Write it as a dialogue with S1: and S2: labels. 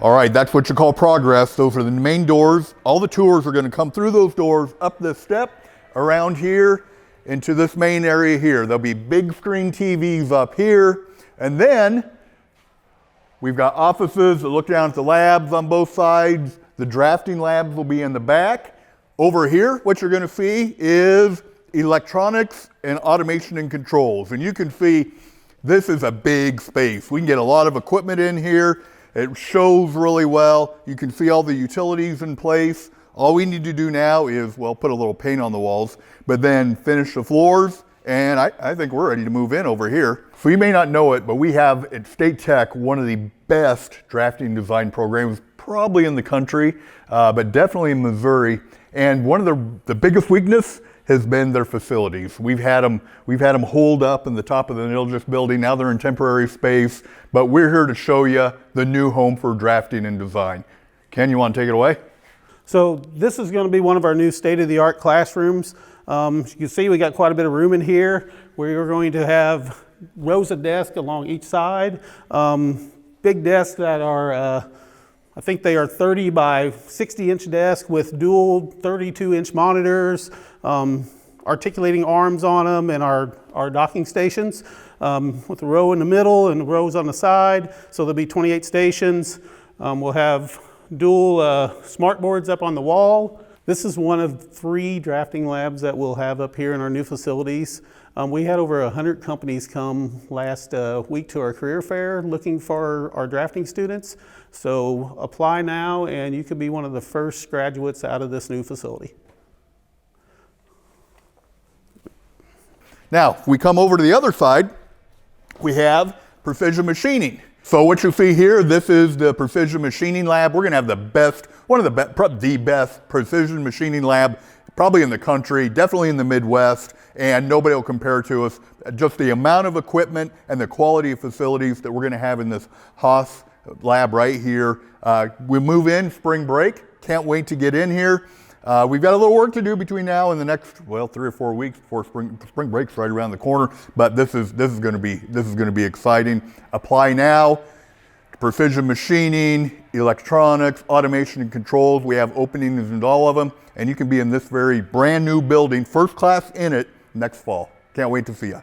S1: All right, that's what you call progress. Those are the main doors. All the tours are going to come through those doors, up this step, around here, into this main area here. There'll be big screen TVs up here. And then we've got offices that look down at the labs on both sides. The drafting labs will be in the back. Over here, what you're going to see is electronics and automation and controls. And you can see this is a big space. We can get a lot of equipment in here. It shows really well. You can see all the utilities in place. All we need to do now is, well, put a little paint on the walls, but then finish the floors. And I think we're ready to move in over here. So you may not know it, but we have at State Tech one of the best drafting design programs probably in the country, but definitely in Missouri. And one of the biggest weakness has been their facilities. We've had them holed up in the top of the Nilgis building. Now they're in temporary space, but we're here to show you the new home for drafting and design. Ken, you want to take it away?
S2: So this is going to be one of our new state-of-the-art classrooms. As you can see, we got quite a bit of room in here. We're going to have rows of desks along each side. Big desks that are, I think they are 30 by 60 inch desks with dual 32-inch monitors, articulating arms on them, and our docking stations with a row in the middle and rows on the side. So there'll be 28 stations. We'll have dual smart boards up on the wall. This is one of 3 drafting labs that we'll have up here in our new facilities. We had over 100 companies come last week to our career fair looking for our drafting students. So apply now and you could be one of the first graduates out of this new facility.
S1: Now, if we come over to the other side, we have precision machining. So what you see here, this is the precision machining lab. We're going to have the best, probably the best precision machining lab probably in the country, definitely in the Midwest, and nobody will compare to us. Just the amount of equipment and the quality of facilities that we're going to have in this Haas lab right here. We move in spring break. Can't wait to get in here. We've got a little work to do between now and the next, well, 3 or 4 weeks before spring break's right around the corner. But this is going to be exciting. Apply now. Precision machining, electronics, automation and controls. We have openings in all of them, and you can be in this very brand new building, first class in it, next fall. Can't wait to see you.